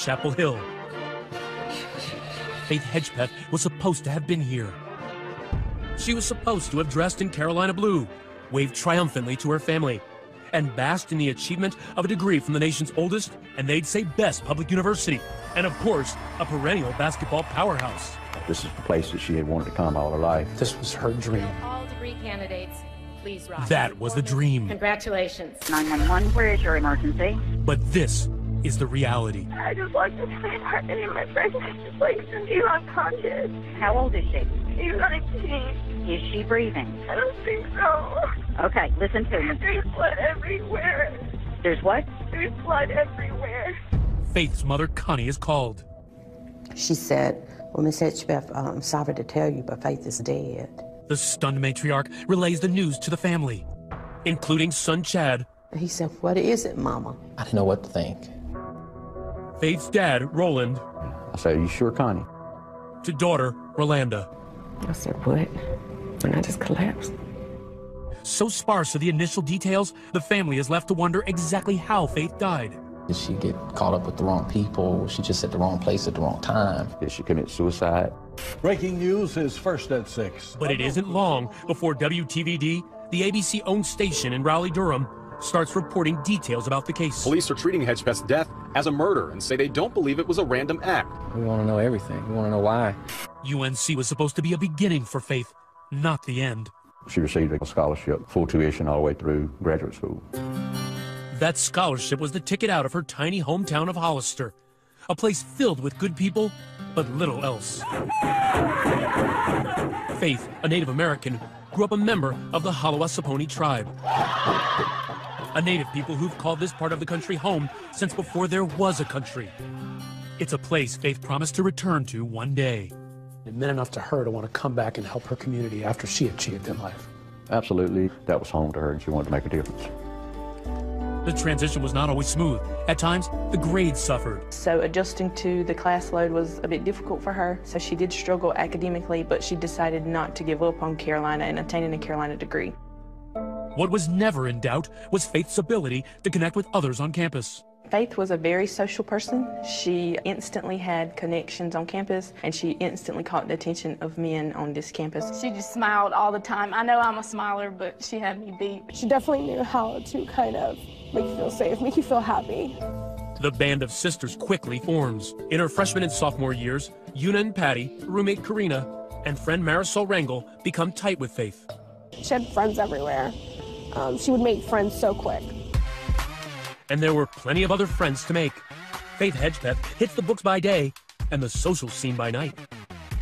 Chapel Hill. Faith Hedgepeth was supposed to have been here. She was supposed to have dressed in Carolina blue, waved triumphantly to her family, and basked in the achievement of a degree from the nation's oldest, and they'd say best, public university, and of course, a perennial basketball powerhouse. This is the place that she had wanted to come all her life. This was her dream. All degree candidates, please rise. That was the dream. Congratulations. 911, where is your emergency? But this is the reality. I just walked into my apartment and my friend was just like, Cindy's unconscious. How old is she? She's 19. Is she breathing? I don't think so. Okay, listen to me. There's blood everywhere. There's what? There's blood everywhere. Faith's mother, Connie, is called. She said, well, Miss Hedgepeth, I'm sorry to tell you, but Faith is dead. The stunned matriarch relays the news to the family, including son Chad. He said, what is it, Mama? I didn't know what to think. Faith's dad, Roland. I said, are you sure, Connie? To daughter, Rolanda. I said, what? And I just collapsed. So sparse are the initial details, the family is left to wonder exactly how Faith died. Did she get caught up with the wrong people? Was she just at the wrong place at the wrong time? Did she commit suicide? Breaking news is first at 6. But it isn't long before WTVD, the ABC-owned station in Raleigh-Durham, starts reporting details about the case. Police are treating Hedgepeth's death as a murder and say they don't believe it was a random act. We want to know everything. We want to know why. UNC was supposed to be a beginning for Faith, not the end. She received a scholarship, full tuition all the way through graduate school. That scholarship was the ticket out of her tiny hometown of Hollister, a place filled with good people, but little else. Faith, a Native American, grew up a member of the Halawa-Saponi tribe, a Native people who've called this part of the country home since before there was a country. It's a place Faith promised to return to one day. It meant enough to her to want to come back and help her community after she achieved in life. Absolutely, that was home to her and she wanted to make a difference. The transition was not always smooth. At times, the grades suffered. So adjusting to the class load was a bit difficult for her. So she did struggle academically, but she decided not to give up on Carolina and obtaining a Carolina degree. What was never in doubt was Faith's ability to connect with others on campus. Faith was a very social person. She instantly had connections on campus, and she instantly caught the attention of men on this campus. She just smiled all the time. I know I'm a smiler, but she had me beat. She definitely knew how to kind of make you feel safe, make you feel happy. The band of sisters quickly forms. In her freshman and sophomore years, Una and Patty, roommate Karina, and friend Marisol Rangel become tight with Faith. She had friends everywhere. She would make friends so quick. And there were plenty of other friends to make. Faith Hedgepeth hits the books by day and the social scene by night.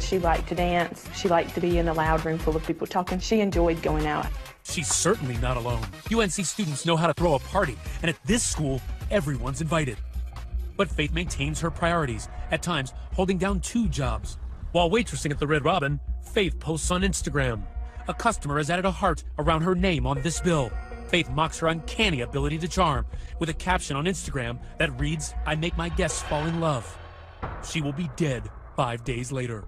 She liked to dance. She liked to be in a loud room full of people talking. She enjoyed going out. She's certainly not alone. UNC students know how to throw a party, and at this school, everyone's invited. But Faith maintains her priorities, at times holding down 2 jobs. While waitressing at the Red Robin, Faith posts on Instagram. A customer has added a heart around her name on this bill. Faith mocks her uncanny ability to charm with a caption on Instagram that reads, "I make my guests fall in love." She will be dead 5 days later.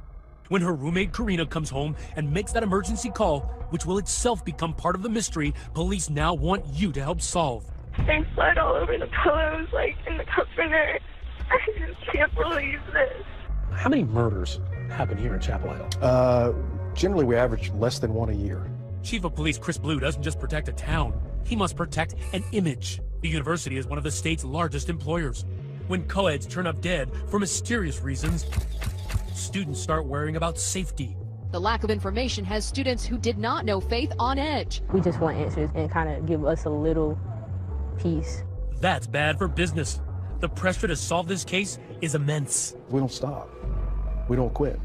When her roommate Karina comes home and makes that emergency call, which will itself become part of the mystery police now want you to help solve. There's blood all over the pillows, like in the comforter. I just can't believe this. How many murders happen here in Chapel Hill? Generally, we average less than 1 a year. Chief of Police Chris Blue doesn't just protect a town, he must protect an image. The university is one of the state's largest employers. When co-eds turn up dead for mysterious reasons, students start worrying about safety. The lack of information has students who did not know Faith on edge. We just want answers and kind of give us a little peace. That's bad for business. The pressure to solve this case is immense. We don't stop. We don't quit.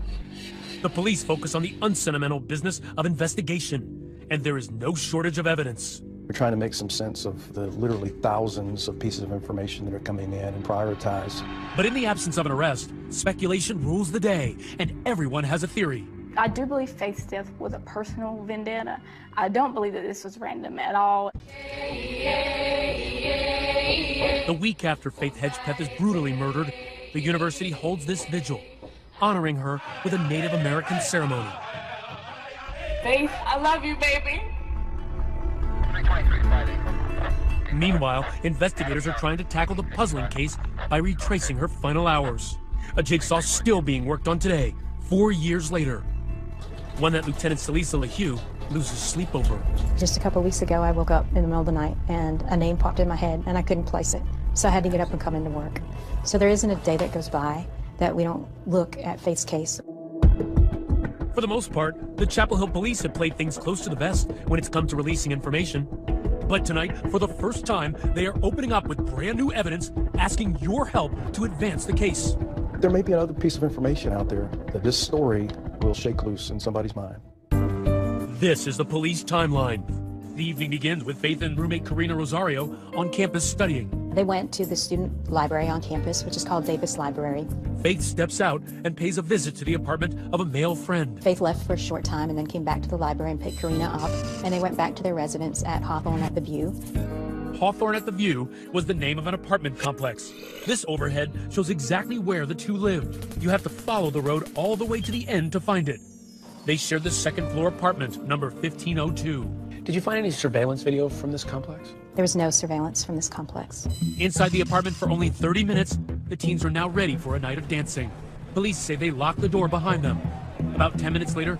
The police focus on the unsentimental business of investigation, and there is no shortage of evidence. We're trying to make some sense of the literally thousands of pieces of information that are coming in and prioritize. But in the absence of an arrest, speculation rules the day, and everyone has a theory. I do believe Faith's death was a personal vendetta. I don't believe that this was random at all. The week after Faith Hedgepeth is brutally murdered, the university holds this vigil, honoring her with a Native American ceremony. Faith, I love you, baby. Meanwhile, investigators are trying to tackle the puzzling case by retracing her final hours. A jigsaw still being worked on today, 4 years later. One that Lieutenant Celisa LaHue loses sleep over. Just a couple weeks ago, I woke up in the middle of the night and a name popped in my head and I couldn't place it. So I had to get up and come into work. So there isn't a day that goes by that we don't look at Faith's case. For the most part, the Chapel Hill police have played things close to the vest when it's come to releasing information. But tonight, for the first time, they are opening up with brand new evidence, asking your help to advance the case. There may be another piece of information out there that this story will shake loose in somebody's mind. This is the police timeline. The evening begins with Faith and roommate Karina Rosario on campus studying. They went to the student library on campus, which is called Davis Library. Faith steps out and pays a visit to the apartment of a male friend. Faith left for a short time and then came back to the library and picked Karina up, and they went back to their residence at Hawthorne at the View. Hawthorne at the View was the name of an apartment complex. This overhead shows exactly where the two lived. You have to follow the road all the way to the end to find it. They shared the second-floor apartment, number 1502. Did you find any surveillance video from this complex? There was no surveillance from this complex. Inside the apartment for only 30 minutes, the teens are now ready for a night of dancing. Police say they locked the door behind them. About 10 minutes later,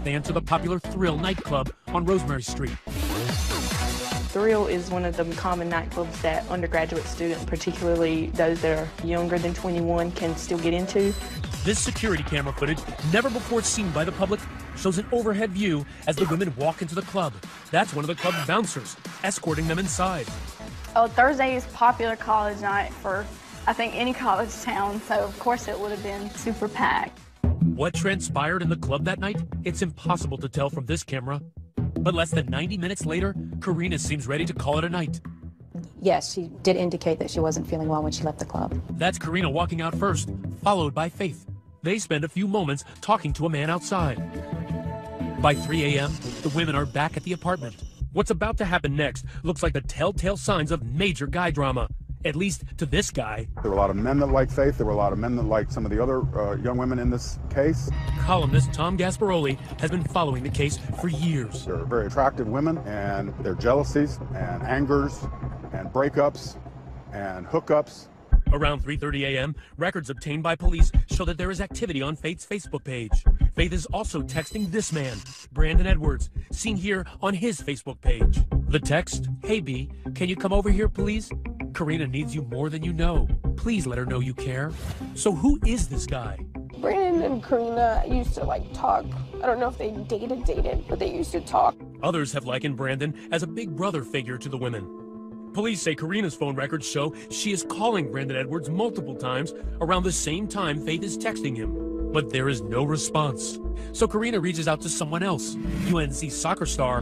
they enter the popular Thrill nightclub on Rosemary Street. Thrill is one of the common nightclubs that undergraduate students, particularly those that are younger than 21, can still get into. This security camera footage, never before seen by the public, shows an overhead view as the women walk into the club. That's one of the club's bouncers, escorting them inside. Oh, Thursday is popular college night for, I think, any college town, so of course it would have been super packed. What transpired in the club that night? It's impossible to tell from this camera. But less than 90 minutes later, Karina seems ready to call it a night. Yes, she did indicate that she wasn't feeling well when she left the club. That's Karina walking out first, followed by Faith. They spend a few moments talking to a man outside. By 3 a.m., the women are back at the apartment. What's about to happen next looks like the telltale signs of major guy drama, at least to this guy. There were a lot of men that liked Faith. There were a lot of men that liked some of the other young women in this case. Columnist Tom Gasparoli has been following the case for years. They're very attractive women, and their jealousies and angers and breakups and hookups. Around 3:30 a.m., records obtained by police show that there is activity on Faith's Facebook page. Faith is also texting this man, Brandon Edwards, seen here on his Facebook page. The text, "Hey B, can you come over here please? Karina needs you more than you know. Please let her know you care." So who is this guy? Brandon and Karina used to talk. I don't know if they dated, but they used to talk. Others have likened Brandon as a big brother figure to the women. Police say Karina's phone records show she is calling Brandon Edwards multiple times around the same time Faith is texting him, but there is no response. So Karina reaches out to someone else, UNC soccer star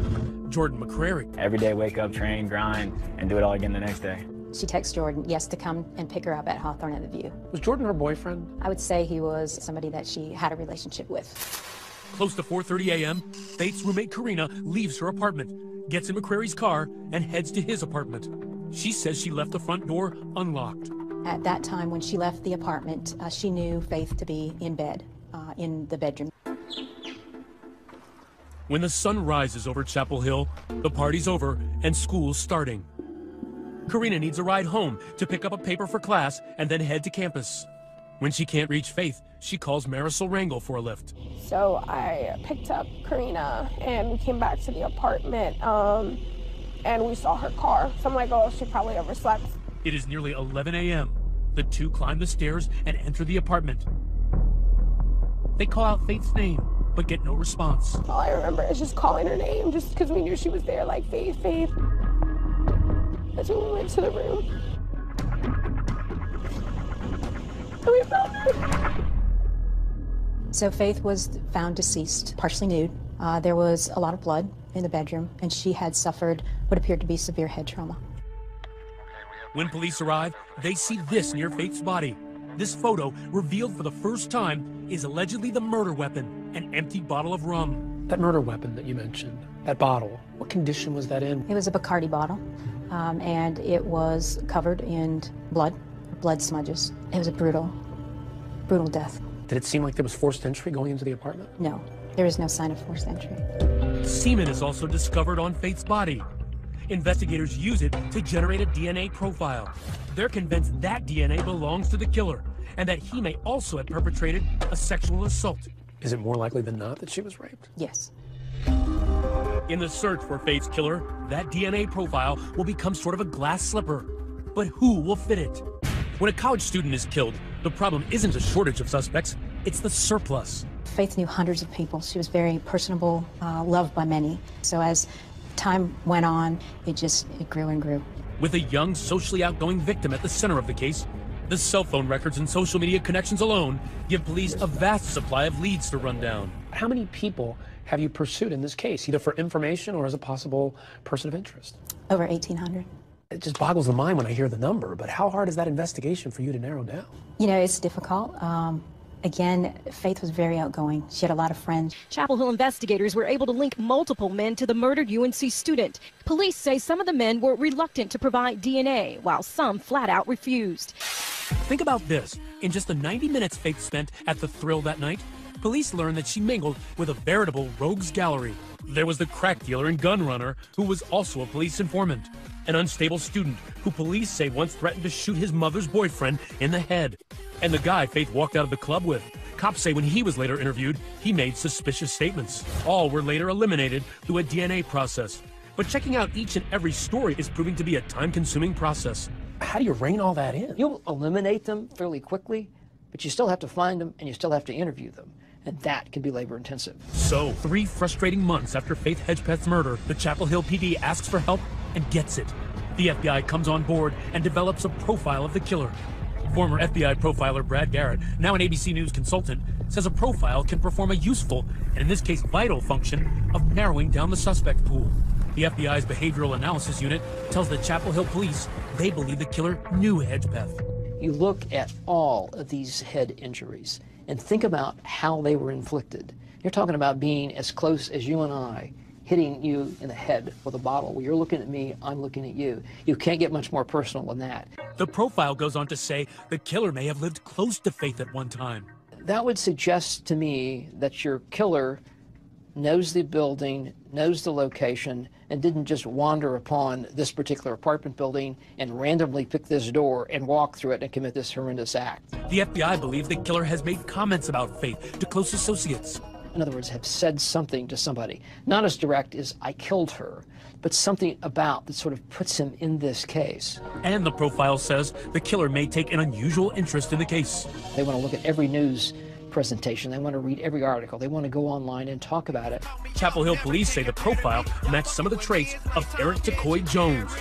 Jordan McCrary. Every day, wake up, train, grind, and do it all again the next day. She texts Jordan, yes, to come and pick her up at Hawthorne at the View. Was Jordan her boyfriend? I would say he was somebody that she had a relationship with. Close to 4:30 a.m., Faith's roommate Karina leaves her apartment, gets in McCrary's car, and heads to his apartment. She says she left the front door unlocked. At that time, when she left the apartment, she knew Faith to be in bed, in the bedroom. When the sun rises over Chapel Hill, the party's over and school's starting. Karina needs a ride home to pick up a paper for class and then head to campus. When she can't reach Faith, she calls Marisol Rangel for a lift. So I picked up Karina and we came back to the apartment and we saw her car. So I'm like, oh, she probably overslept. It is nearly 11 a.m. The two climb the stairs and enter the apartment. They call out Faith's name, but get no response. All I remember is just calling her name just because we knew she was there, like, Faith, Faith. That's when we went to the room. And we found her. So Faith was found deceased, partially nude. There was a lot of blood in the bedroom, and she had suffered what appeared to be severe head trauma. When police arrive, they see this near Faith's body. This photo, revealed for the first time, is allegedly the murder weapon, an empty bottle of rum. That murder weapon that you mentioned, that bottle, what condition was that in? It was a Bacardi bottle, and it was covered in blood smudges. It was a brutal death. Did it seem like there was forced entry going into the apartment? No, there is no sign of forced entry. Semen is also discovered on Faith's body. investigators use it to generate a DNA profile. They're convinced that DNA belongs to the killer and that he may also have perpetrated a sexual assault. Is it more likely than not that she was raped? Yes. In the search for Faith's killer, that DNA profile will become sort of a glass slipper. But who will fit it? When a college student is killed, the problem isn't a shortage of suspects, it's the surplus. Faith knew hundreds of people. She was very personable, loved by many. So as time went on, it grew and grew. With a young, socially outgoing victim at the center of the case, the cell phone records and social media connections alone give police a vast supply of leads to run down. How many people have you pursued in this case, either for information or as a possible person of interest? Over 1,800. It just boggles the mind when I hear the number, but how hard is that investigation for you to narrow down? You know, it's difficult. Again, Faith was very outgoing. She had a lot of friends. Chapel Hill investigators were able to link multiple men to the murdered UNC student. Police say some of the men were reluctant to provide DNA, while some flat out refused. Think about this. In just the 90 minutes Faith spent at the Thrill that night, police learned that she mingled with a veritable rogues gallery. There was the crack dealer and gun runner, who was also a police informant. An unstable student who police say once threatened to shoot his mother's boyfriend in the head. And the guy Faith walked out of the club with. Cops say when he was later interviewed, he made suspicious statements. All were later eliminated through a DNA process. But checking out each and every story is proving to be a time-consuming process. How do you rein all that in? You'll eliminate them fairly quickly, but you still have to find them and you still have to interview them. And that can be labor-intensive. So, 3 frustrating months after Faith Hedgepeth's murder, the Chapel Hill PD asks for help and gets it. The FBI comes on board and develops a profile of the killer. Former FBI profiler Brad Garrett, now an ABC News consultant, says a profile can perform a useful, and in this case vital, function of narrowing down the suspect pool. The FBI's Behavioral Analysis Unit tells the Chapel Hill police they believe the killer knew Hedgepeth. You look at all of these head injuries and think about how they were inflicted. You're talking about being as close as you and I, hitting you in the head with a bottle. Well, you're looking at me, I'm looking at you. You can't get much more personal than that. The profile goes on to say the killer may have lived close to Faith at one time. That would suggest to me that your killer knows the building, knows the location, and didn't just wander upon this particular apartment building and randomly pick this door and walk through it and commit this horrendous act. The FBI believes the killer has made comments about Faith to close associates. In other words, have said something to somebody. Not as direct as, I killed her, but something about that sort of puts him in this case. And the profile says the killer may take an unusual interest in the case. They want to look at every news presentation. They want to read every article. They want to go online and talk about it. Chapel Hill police say the profile matched some of the traits of Eric Tacoy Jones,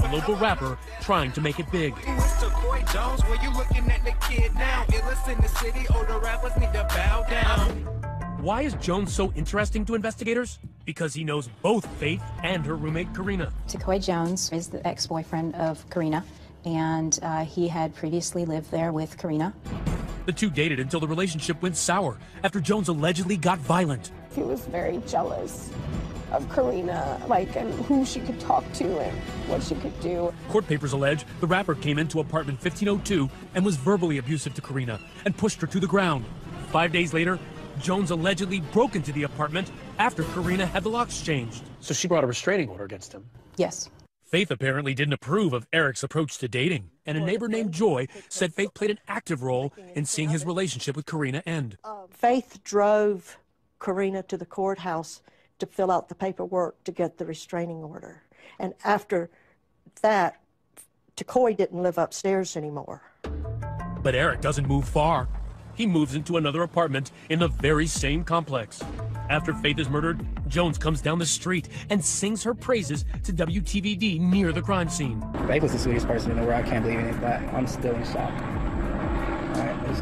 a local rapper trying to make it big. Why is Jones so interesting to investigators? Because he knows both Faith and her roommate Karina. Tacoy Jones is the ex-boyfriend of Karina, and he had previously lived there with Karina. The two dated until the relationship went sour after Jones allegedly got violent. He was very jealous of Karina, and who she could talk to and what she could do. Court papers allege the rapper came into apartment 1502 and was verbally abusive to Karina and pushed her to the ground. 5 days later, Jones allegedly broke into the apartment after Karina had the locks changed. So she brought a restraining order against him? Yes. Faith apparently didn't approve of Eric's approach to dating, and a neighbor named Joy said Faith played an active role in seeing his relationship with Karina end. Faith drove Karina to the courthouse to fill out the paperwork to get the restraining order. And after that, Tacoy didn't live upstairs anymore. But Eric doesn't move far. He moves into another apartment in the very same complex. After Faith is murdered, Jones comes down the street and sings her praises to WTVD near the crime scene. Faith was the sweetest person in the world. I can't believe any of that. I'm still in shock.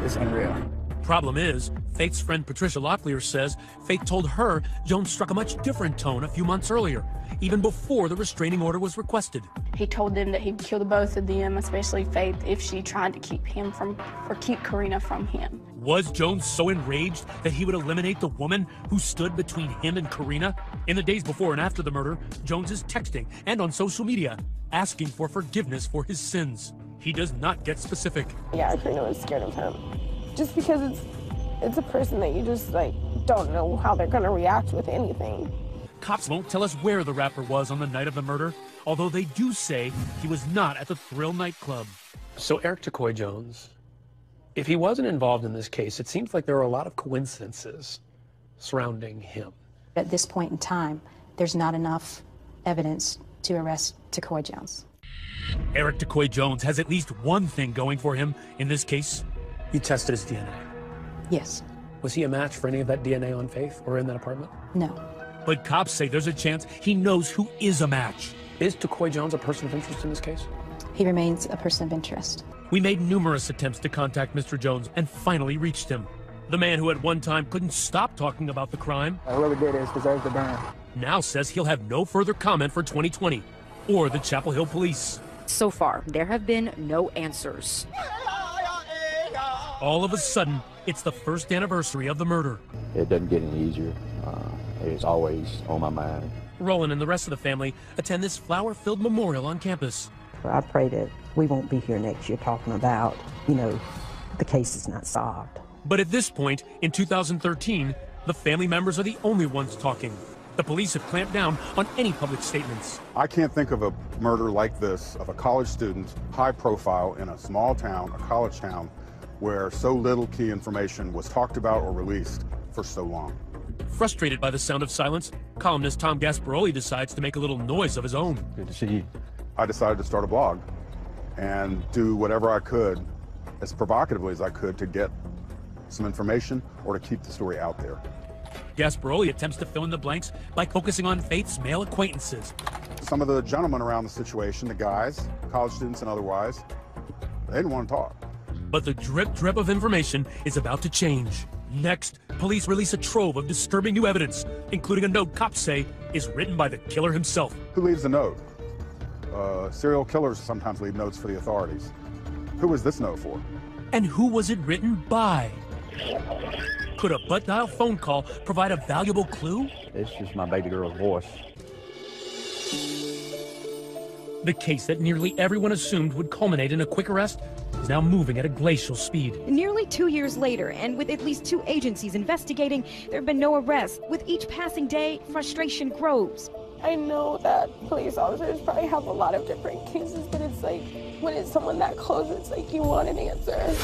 It's unreal. Problem is, Faith's friend Patricia Locklear says Faith told her Jones struck a much different tone a few months earlier, even before the restraining order was requested. He told them that he'd kill the both of them, especially Faith, if she tried to keep Karina from him. Was Jones so enraged that he would eliminate the woman who stood between him and Karina? In the days before and after the murder, Jones is texting and on social media asking for forgiveness for his sins. He does not get specific. Yeah, Karina was scared of him. Just because it's a person that you just don't know how they're gonna react with anything. Cops won't tell us where the rapper was on the night of the murder, although they do say he was not at the Thrill nightclub. So Eric Tacoy Jones, if he wasn't involved in this case, it seems like there are a lot of coincidences surrounding him. At this point in time, there's not enough evidence to arrest Tacoy Jones. Eric Tacoy Jones has at least one thing going for him in this case. You tested his DNA. Yes. Was he a match for any of that DNA on Faith or in that apartment? No. But cops say there's a chance he knows who is a match. Is Tacoy Jones a person of interest in this case? He remains a person of interest. We made numerous attempts to contact Mr. Jones and finally reached him. The man who at one time couldn't stop talking about the crime, Whoever did this deserves to burn. now says he'll have no further comment for 2020 or the Chapel Hill police. So far, there have been no answers. All of a sudden, it's the first anniversary of the murder. It doesn't get any easier. It's always on my mind. Roland and the rest of the family attend this flower-filled memorial on campus. I pray that we won't be here next year talking about, the case is not solved. But at this point, in 2013, the family members are the only ones talking. The police have clamped down on any public statements. I can't think of a murder like this of a college student, high profile, in a small town, a college town, where so little key information was talked about or released for so long. Frustrated by the sound of silence, columnist Tom Gasparoli decides to make a little noise of his own. Good to see you. I decided to start a blog and do whatever I could, as provocatively as I could, to get some information or to keep the story out there. Gasparoli attempts to fill in the blanks by focusing on Faith's male acquaintances. Some of the gentlemen around the situation, the guys, college students and otherwise, they didn't want to talk. But the drip of information is about to change. Next, police release a trove of disturbing new evidence, including a note cops say is written by the killer himself. Who leaves a note? Serial killers sometimes leave notes for the authorities. Who was this note for? And who was it written by? Could a butt dial phone call provide a valuable clue? It's just my baby girl's voice. The case that nearly everyone assumed would culminate in a quick arrest is now moving at a glacial speed. Nearly 2 years later, and with at least 2 agencies investigating, there have been no arrests. With each passing day, frustration grows. I know that police officers probably have a lot of different cases, but it's like, when it's someone that close, it's like you want an answer.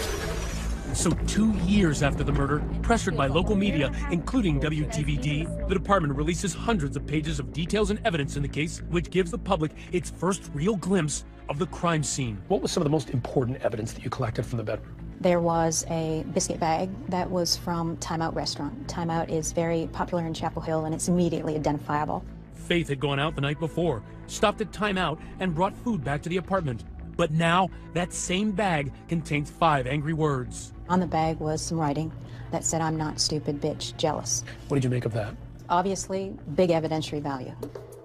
So 2 years after the murder, pressured by local media, including WTVD, the department releases hundreds of pages of details and evidence in the case, which gives the public its first real glimpse of the crime scene. What was some of the most important evidence that you collected from the bedroom? There was a biscuit bag that was from Time Out restaurant. Time Out is very popular in Chapel Hill, and it's immediately identifiable. Faith had gone out the night before, stopped at Time Out, and brought food back to the apartment. But now, that same bag contains 5 angry words. On the bag was some writing that said, "I'm not stupid, bitch, jealous." What did you make of that? Obviously, big evidentiary value.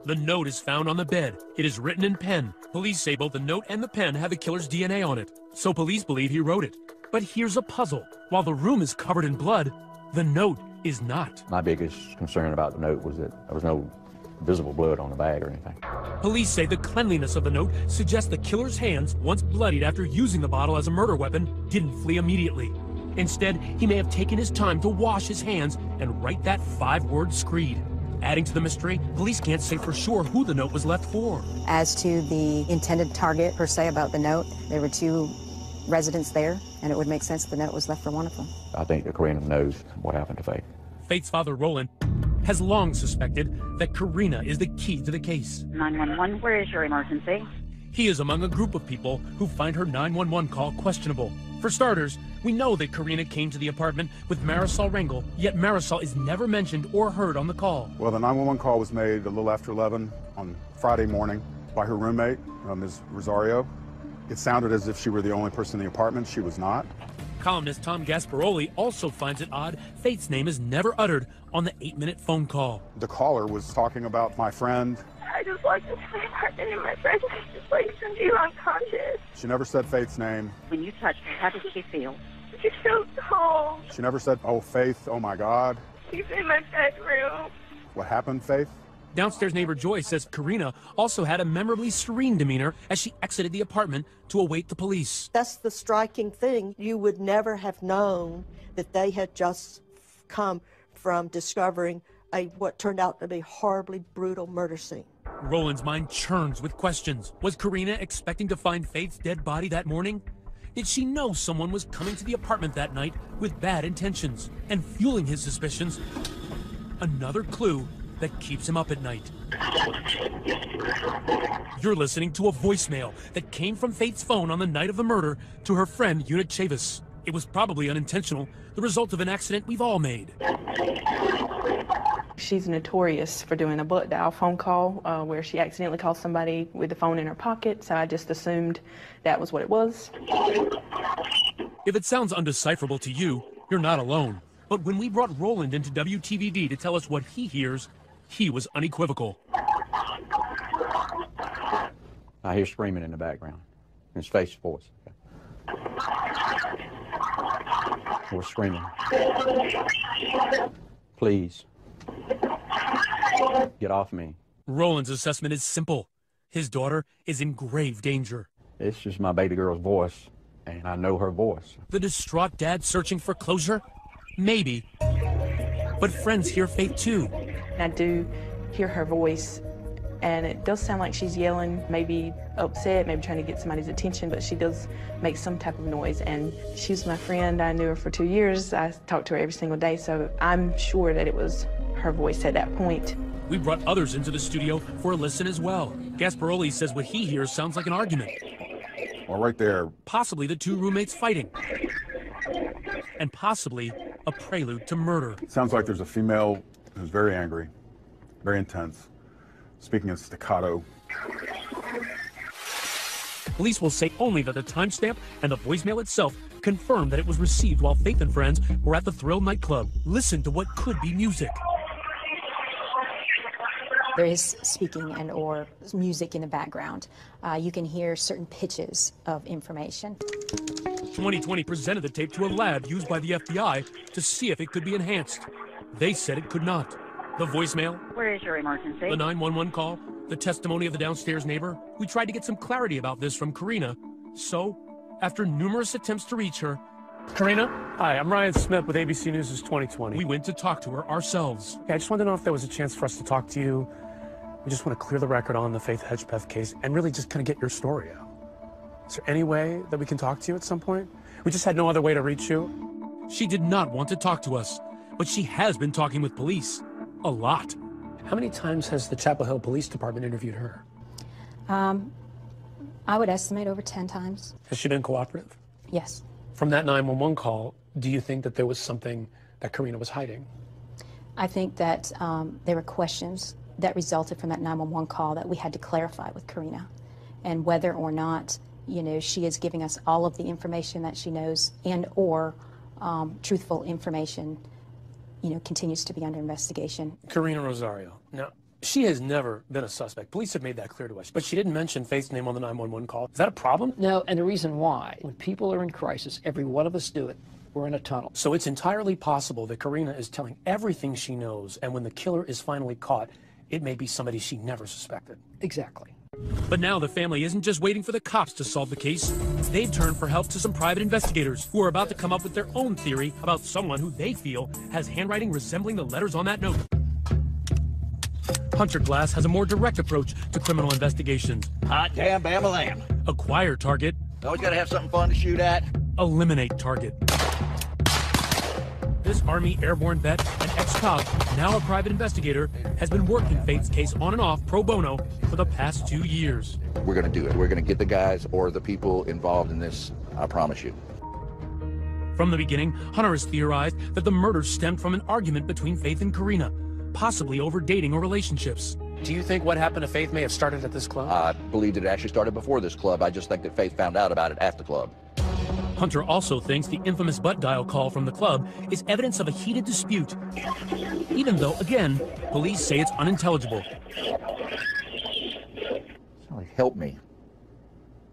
The note is found on the bed. It is written in pen. Police say both the note and the pen have the killer's DNA on it, so police believe he wrote it. But here's a puzzle. While the room is covered in blood, the note is not. My biggest concern about the note was that there was no visible blood on the bag or anything. Police say the cleanliness of the note suggests the killer's hands, once bloodied after using the bottle as a murder weapon, didn't flee immediately. Instead, he may have taken his time to wash his hands and write that 5-word screed. Adding to the mystery, police can't say for sure who the note was left for. As to the intended target, per se, about the note, there were 2 residents there, and it would make sense the note was left for one of them. I think that Karina knows what happened to Faith. Faith's father, Roland, has long suspected that Karina is the key to the case. 911, where is your emergency? He is among a group of people who find her 911 call questionable. For starters, we know that Karina came to the apartment with Marisol Rengel, yet Marisol is never mentioned or heard on the call. Well, the 911 call was made a little after 11 on Friday morning by her roommate, Ms. Rosario. It sounded as if she were the only person in the apartment. She was not. Columnist Tom Gasparoli also finds it odd Faith's name is never uttered on the 8-minute phone call. The caller was talking about my friend. I just walked into my apartment and my friend just like you unconscious. She never said Faith's name. When you touched her, how did she feel? She's so tall. She never said, "Oh, Faith, oh my God." She's in my bedroom. What happened, Faith? Downstairs neighbor Joy says Karina also had a memorably serene demeanor as she exited the apartment to await the police. That's the striking thing. You would never have known that they had just come from discovering what turned out to be horribly brutal murder scene. Roland's mind churns with questions. Was Karina expecting to find Faith's dead body that morning? Did she know someone was coming to the apartment that night with bad intentions? And fueling his suspicions, another clue that keeps him up at night. You're listening to a voicemail that came from Faith's phone on the night of the murder to her friend Eunice Chavis. It was probably unintentional, the result of an accident we've all made. She's notorious for doing a butt dial phone call where she accidentally called somebody with the phone in her pocket, so I just assumed that was what it was. If it sounds undecipherable to you, you're not alone. But when we brought Roland into WTVD to tell us what he hears, he was unequivocal. I hear screaming in the background. It's Faith's voice. We're screaming. Please. Get off me. Roland's assessment is simple. His daughter is in grave danger. It's just my baby girl's voice, and I know her voice. The distraught dad searching for closure? Maybe. But friends hear Faith too. I do hear her voice, and it does sound like she's yelling, maybe upset, maybe trying to get somebody's attention, but she does make some type of noise. And she's my friend. I knew her for 2 years. I talked to her every single day, so I'm sure that it was her voice at that point. We brought others into the studio for a listen as well. Gasparoli says what he hears sounds like an argument. Well, right there. Possibly the two roommates fighting. And possibly a prelude to murder. Sounds like there's a female who's very angry, very intense, speaking in staccato. Police will say only that the timestamp and the voicemail itself confirm that it was received while Faith and friends were at the Thrill nightclub. Listen to what could be music. There is speaking and or music in the background. You can hear certain pitches of information. 2020 presented the tape to a lab used by the FBI to see if it could be enhanced. They said it could not. The voicemail, Where is your emergency? the 911 call, the testimony of the downstairs neighbor. We tried to get some clarity about this from Karina. So, after numerous attempts to reach her, Karina? Hi, I'm Ryan Smith with ABC News' 2020. we went to talk to her ourselves. I just wanted to know if there was a chance for us to talk to you. We just want to clear the record on the Faith Hedgepeth case and really just kind of get your story out. Is there any way that we can talk to you at some point? We just had no other way to reach you. She did not want to talk to us, but she has been talking with police. A lot. How many times has the Chapel Hill Police Department interviewed her? I would estimate over 10 times. Has she been cooperative? Yes. From that 911 call, do you think that there was something that Karina was hiding? I think that there were questions that resulted from that 911 call that we had to clarify with Karina, and whether or not, you know, she is giving us all of the information that she knows and or truthful information, you know, continues to be under investigation. Karina Rosario. Now, she has never been a suspect. Police have made that clear to us, but she didn't mention Faith's name on the 911 call. Is that a problem? No, and the reason why, when people are in crisis, every one of us do it. We're in a tunnel. So it's entirely possible that Karina is telling everything she knows, and when the killer is finally caught, it may be somebody she never suspected. Exactly. But now the family isn't just waiting for the cops to solve the case. They've turned for help to some private investigators who are about to come up with their own theory about someone who they feel has handwriting resembling the letters on that note. Hunter Glass has a more direct approach to criminal investigations. Hot damn bama lamb. Acquire target. Always gotta have something fun to shoot at. Eliminate target. This Army airborne vet and ex-cop, now a private investigator, has been working Faith's case on and off pro bono for the past 2 years. We're going to do it. We're going to get the guys or the people involved in this, I promise you. From the beginning, Hunter has theorized that the murder stemmed from an argument between Faith and Karina, possibly over dating or relationships. Do you think what happened to Faith may have started at this club? I believe that it actually started before this club. I just think that Faith found out about it at the club. Hunter also thinks the infamous butt dial call from the club is evidence of a heated dispute, even though, again, police say it's unintelligible. It's like, help me.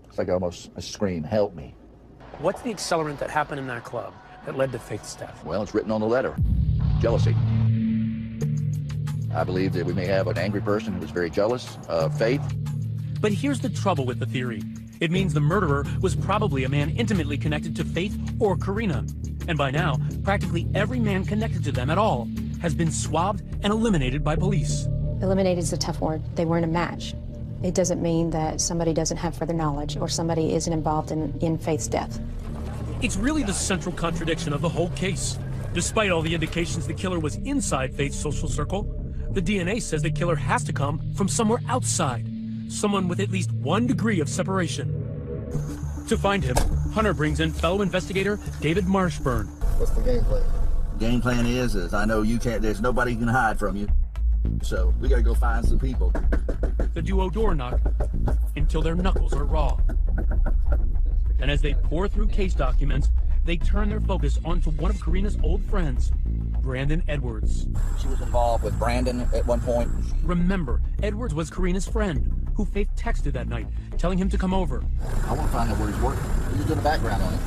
It's like almost a scream, help me. What's the accelerant that happened in that club that led to Faith's death? Well, it's written on the letter. Jealousy. I believe that we may have an angry person who was very jealous of Faith. But here's the trouble with the theory. It means the murderer was probably a man intimately connected to Faith or Karina. And by now, practically every man connected to them at all has been swabbed and eliminated by police. Eliminated is a tough word. They weren't a match. It doesn't mean that somebody doesn't have further knowledge or somebody isn't involved in Faith's death. It's really the central contradiction of the whole case. Despite all the indications the killer was inside Faith's social circle, the DNA says the killer has to come from somewhere outside, someone with at least 1 degree of separation. To find him, Hunter brings in fellow investigator David Marshburn. What's the game plan? Game plan is I know you can't, there's nobody who can hide from you. So we gotta go find some people. The duo door knock until their knuckles are raw. And as they pour through case documents, they turn their focus onto one of Karina's old friends, Brandon Edwards. She was involved with Brandon at one point. Remember, Edwards was Karina's friend, who Faith texted that night, telling him to come over. I want to find out where he's working. He's doing a background on it.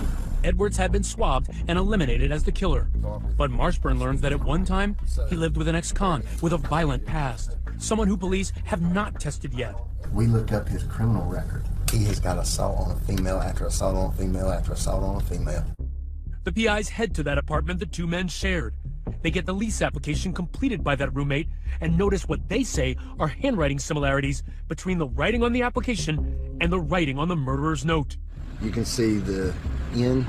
Edwards had been swabbed and eliminated as the killer. But Marshburn learns that at one time, he lived with an ex-con with a violent past. Someone who police have not tested yet. We looked up his criminal record. He has got assault on a female after assault on a female after assault on a female. The PIs head to that apartment the two men shared. They get the lease application completed by that roommate and notice what they say are handwriting similarities between the writing on the application and the writing on the murderer's note. You can see the N,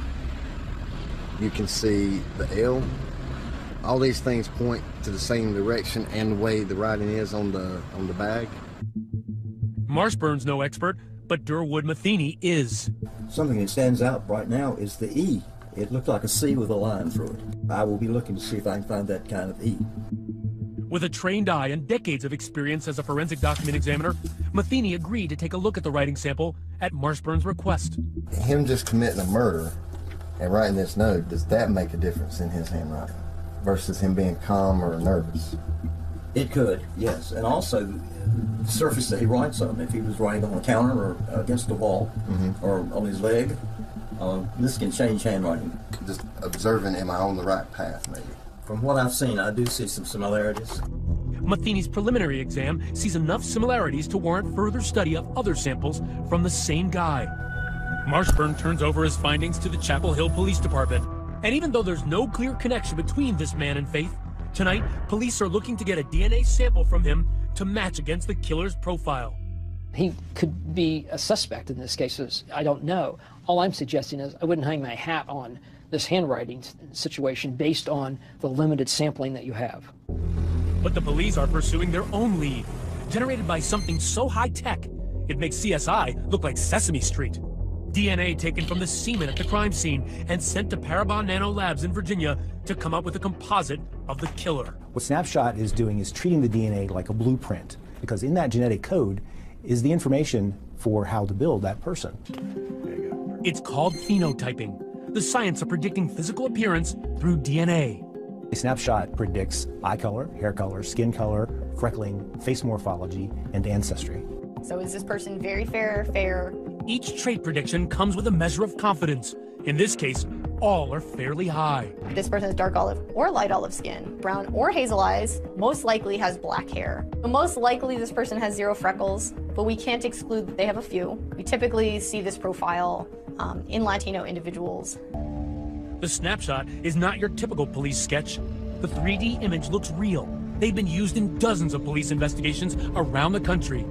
you can see the L. All these things point to the same direction and the way the writing is on the bag. Marshburn's no expert, but Durwood Matheny is. Something that stands out right now is the E. It looked like a C with a line through it. I will be looking to see if I can find that kind of E. With a trained eye and decades of experience as a forensic document examiner, Matheny agreed to take a look at the writing sample at Marshburn's request. Him just committing a murder and writing this note, does that make a difference in his handwriting versus him being calm or nervous? It could, yes. And also, the surface that he writes on, if he was writing on a counter or against the wall or on his leg, this can change handwriting. Just observing, am I on the right path, maybe? From what I've seen, I do see some similarities. Matheny's preliminary exam sees enough similarities to warrant further study of other samples from the same guy. Marshburn turns over his findings to the Chapel Hill Police Department. And even though there's no clear connection between this man and Faith, tonight, police are looking to get a DNA sample from him to match against the killer's profile. He could be a suspect in this case. I don't know. All I'm suggesting is I wouldn't hang my hat on this handwriting situation based on the limited sampling that you have. But the police are pursuing their own lead, generated by something so high-tech, it makes CSI look like Sesame Street. DNA taken from the semen at the crime scene and sent to Parabon Nano Labs in Virginia to come up with a composite of the killer. What Snapshot is doing is treating the DNA like a blueprint, because in that genetic code is the information for how to build that person. It's called phenotyping, the science of predicting physical appearance through DNA. Snapshot predicts eye color, hair color, skin color, freckling, face morphology, and ancestry. So is this person very fair, fair? Each trait prediction comes with a measure of confidence. In this case, all are fairly high. This person has dark olive or light olive skin, brown or hazel eyes, most likely has black hair. Most likely this person has 0 freckles, but we can't exclude that they have a few. We typically see this profile in Latino individuals. The snapshot is not your typical police sketch. The 3D image looks real. They've been used in dozens of police investigations around the country.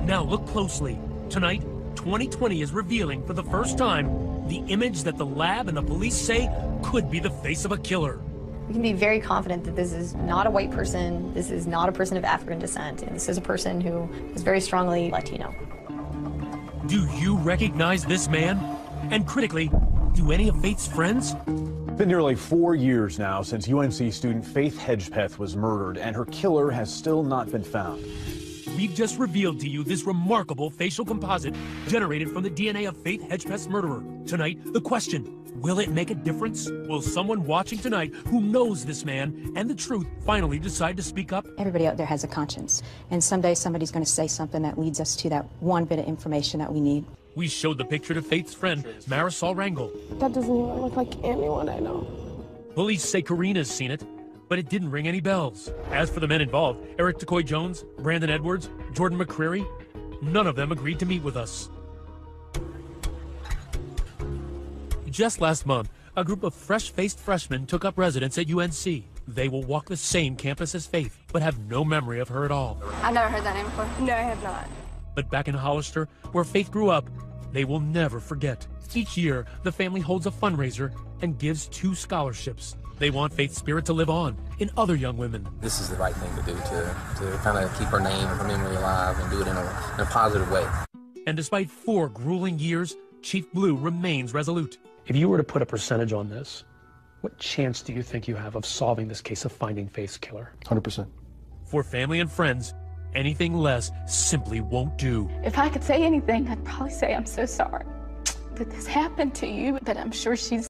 Now look closely. Tonight, 2020 is revealing for the first time the image that the lab and the police say could be the face of a killer. We can be very confident that this is not a white person, this is not a person of African descent, and this is a person who is very strongly Latino. Do you recognize this man? And critically, do any of Faith's friends? It's been nearly 4 years now since UNC student Faith Hedgepeth was murdered, and her killer has still not been found. We've just revealed to you this remarkable facial composite generated from the DNA of Faith Hedgepeth's murderer. Tonight, the question, will it make a difference? Will someone watching tonight who knows this man and the truth finally decide to speak up? Everybody out there has a conscience, and someday somebody's going to say something that leads us to that one bit of information that we need. We showed the picture to Faith's friend, Marisol Rangel. That doesn't even look like anyone I know. Police say Karina's seen it, but it didn't ring any bells. As for the men involved, Eric Decoy Jones, Brandon Edwards, Jordan McCreary, none of them agreed to meet with us. Just last month, a group of fresh-faced freshmen took up residence at UNC. They will walk the same campus as Faith, but have no memory of her at all. I've never heard that name before. No, I have not. But back in Hollister, where Faith grew up, they will never forget. Each year, the family holds a fundraiser and gives 2 scholarships. They want Faith's spirit to live on in other young women. This is the right thing to do to kind of keep her name and her memory alive and do it in a positive way. And despite 4 grueling years, Chief Blue remains resolute. If you were to put a percentage on this, what chance do you think you have of solving this case of finding Faith's killer? 100%. For family and friends, anything less simply won't do. If I could say anything, I'd probably say I'm so sorry that this happened to you, but I'm sure she's